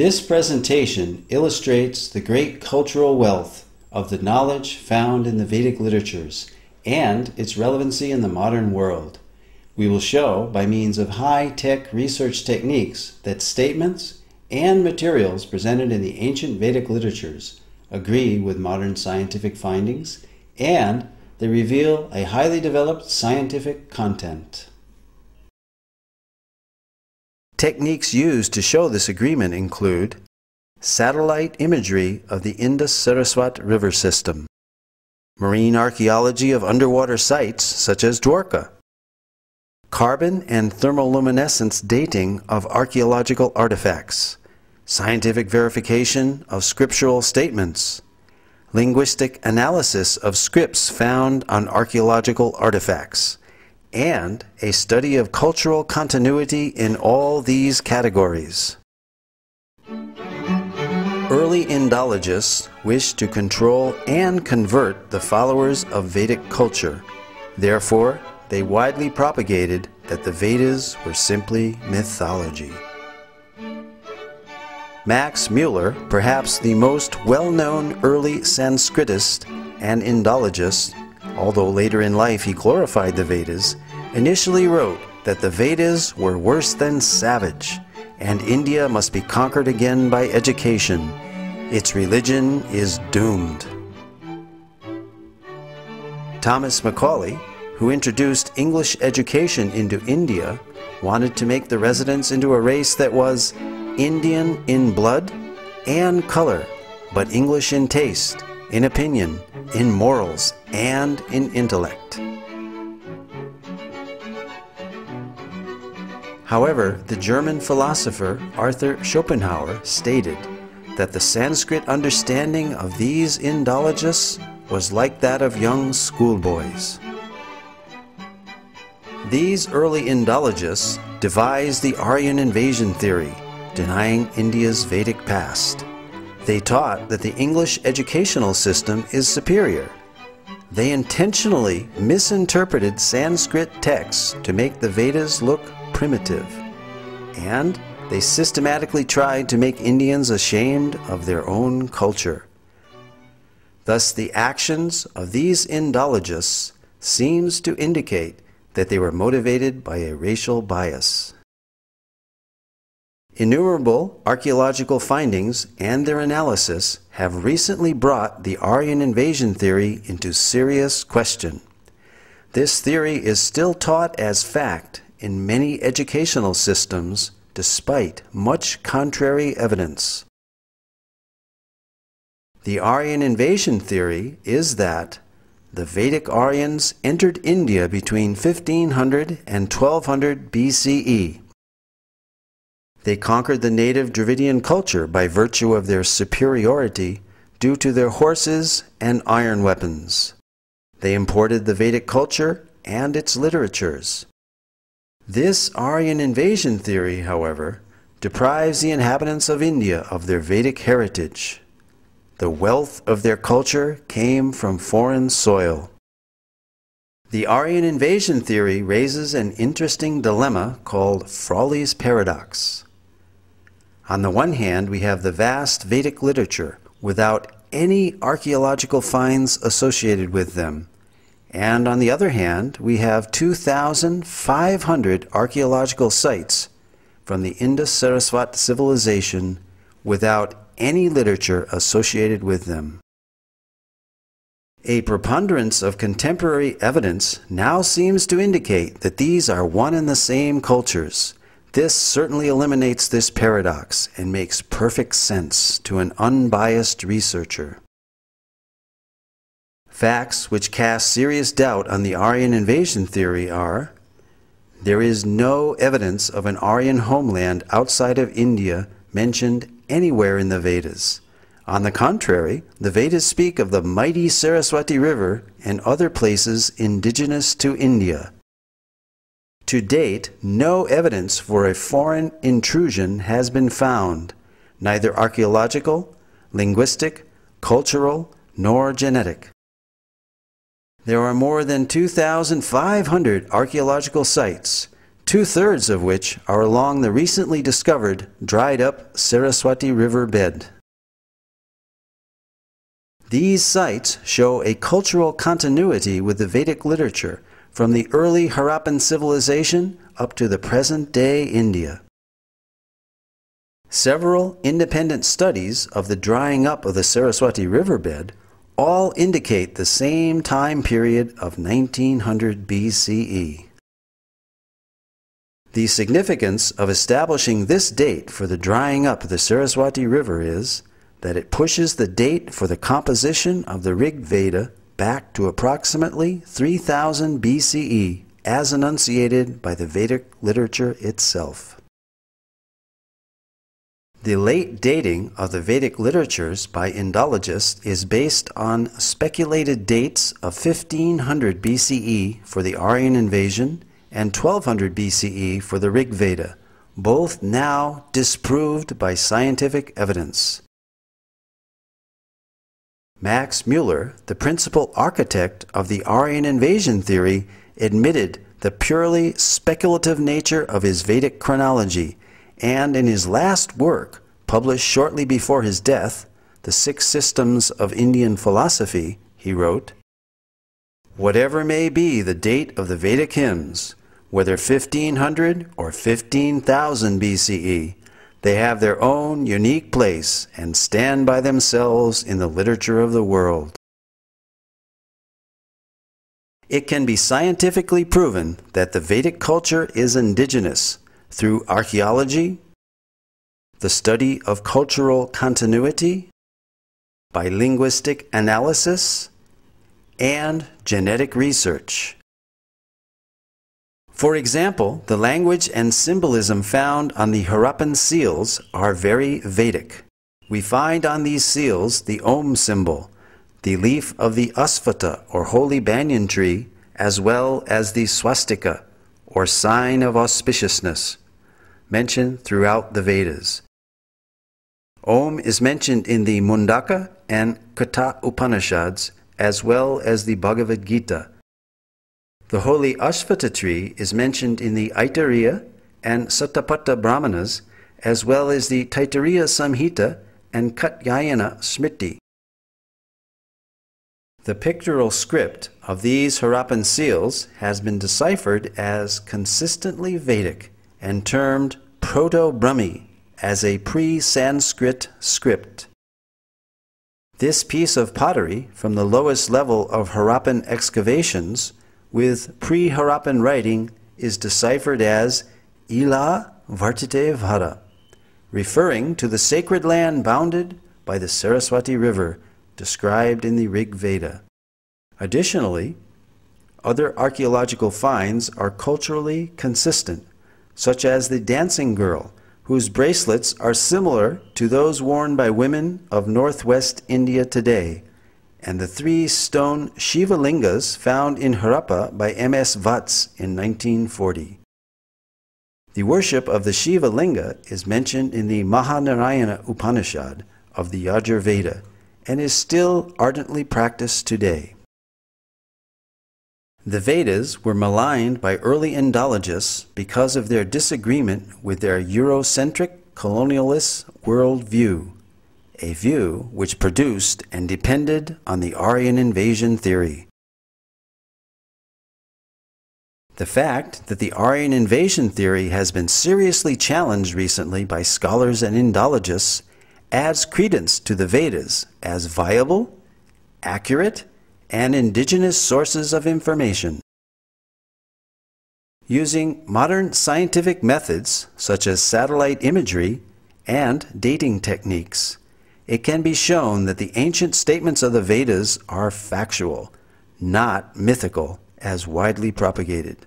This presentation illustrates the great cultural wealth of the knowledge found in the Vedic literatures and its relevancy in the modern world. We will show, by means of high-tech research techniques, that statements and materials presented in the ancient Vedic literatures agree with modern scientific findings, and they reveal a highly developed scientific content. Techniques used to show this agreement include satellite imagery of the Indus-Saraswat river system, marine archaeology of underwater sites such as Dwarka, carbon and thermoluminescence dating of archaeological artifacts, scientific verification of scriptural statements, linguistic analysis of scripts found on archaeological artifacts, and a study of cultural continuity in all these categories. Early Indologists wished to control and convert the followers of Vedic culture. Therefore, they widely propagated that the Vedas were simply mythology. Max Muller, perhaps the most well-known early Sanskritist and Indologist, although later in life he glorified the Vedas, initially wrote that the Vedas were worse than savage, and India must be conquered again by education. Its religion is doomed. Thomas Macaulay, who introduced English education into India, wanted to make the residents into a race that was Indian in blood and color, but English in taste, in opinion, in morals, and in intellect. However, the German philosopher Arthur Schopenhauer stated that the Sanskrit understanding of these Indologists was like that of young schoolboys. These early Indologists devised the Aryan invasion theory, denying India's Vedic past. They taught that the English educational system is superior. They intentionally misinterpreted Sanskrit texts to make the Vedas look primitive, and they systematically tried to make Indians ashamed of their own culture. Thus, the actions of these Indologists seems to indicate that they were motivated by a racial bias. Innumerable archaeological findings and their analysis have recently brought the Aryan invasion theory into serious question. This theory is still taught as fact in many educational systems despite much contrary evidence. The Aryan invasion theory is that the Vedic Aryans entered India between 1500 and 1200 BCE. They conquered the native Dravidian culture by virtue of their superiority due to their horses and iron weapons. They imported the Vedic culture and its literatures. This Aryan invasion theory, however, deprives the inhabitants of India of their Vedic heritage. The wealth of their culture came from foreign soil. The Aryan invasion theory raises an interesting dilemma called Frawley's paradox. On the one hand, we have the vast Vedic literature without any archaeological finds associated with them. And on the other hand, we have 2,500 archaeological sites from the Indus-Saraswat civilization without any literature associated with them. A preponderance of contemporary evidence now seems to indicate that these are one and the same cultures. This certainly eliminates this paradox and makes perfect sense to an unbiased researcher. Facts which cast serious doubt on the Aryan invasion theory are: there is no evidence of an Aryan homeland outside of India mentioned anywhere in the Vedas. On the contrary, the Vedas speak of the mighty Saraswati River and other places indigenous to India. To date, no evidence for a foreign intrusion has been found, neither archaeological, linguistic, cultural, nor genetic. There are more than 2,500 archaeological sites, 2/3 of which are along the recently discovered dried-up Saraswati River bed. These sites show a cultural continuity with the Vedic literature from the early Harappan civilization up to the present-day India. Several independent studies of the drying up of the Saraswati riverbed all indicate the same time period of 1900 BCE. The significance of establishing this date for the drying up of the Saraswati River is that it pushes the date for the composition of the Rig Veda back to approximately 3000 BCE as enunciated by the Vedic literature itself. The late dating of the Vedic literatures by Indologists is based on speculated dates of 1500 BCE for the Aryan invasion and 1200 BCE for the Rig Veda, both now disproved by scientific evidence. Max Muller, the principal architect of the Aryan invasion theory, admitted the purely speculative nature of his Vedic chronology, and in his last work, published shortly before his death, The Six Systems of Indian Philosophy, he wrote, "Whatever may be the date of the Vedic hymns, whether 1500 or 15,000 BCE, they have their own unique place and stand by themselves in the literature of the world." It can be scientifically proven that the Vedic culture is indigenous through archaeology, the study of cultural continuity, by linguistic analysis, and genetic research. For example, the language and symbolism found on the Harappan seals are very Vedic. We find on these seals the Om symbol, the leaf of the Asvata or holy banyan tree, as well as the swastika or sign of auspiciousness, mentioned throughout the Vedas. Om is mentioned in the Mundaka and Katha Upanishads, as well as the Bhagavad Gita. The holy Ashvata tree is mentioned in the Aitareya and Satapatha Brahmanas, as well as the Taittiriya Samhita and Katyayana Smriti. The pictorial script of these Harappan seals has been deciphered as consistently Vedic and termed Proto-Brahmi as a pre-Sanskrit script. This piece of pottery from the lowest level of Harappan excavations with pre-Harappan writing is deciphered as Ila Vartite Vara, referring to the sacred land bounded by the Saraswati River, described in the Rig Veda. Additionally, other archaeological finds are culturally consistent, such as the dancing girl, whose bracelets are similar to those worn by women of northwest India today, and the 3 stone Shiva Lingas found in Harappa by M.S. Vats in 1940. The worship of the Shiva Linga is mentioned in the Mahanarayana Upanishad of the Yajur Veda and is still ardently practiced today. The Vedas were maligned by early Indologists because of their disagreement with their Eurocentric colonialist worldview, a view which produced and depended on the Aryan invasion theory. The fact that the Aryan invasion theory has been seriously challenged recently by scholars and Indologists adds credence to the Vedas as viable, accurate, and indigenous sources of information. Using modern scientific methods such as satellite imagery and dating techniques, it can be shown that the ancient statements of the Vedas are factual, not mythical as widely propagated.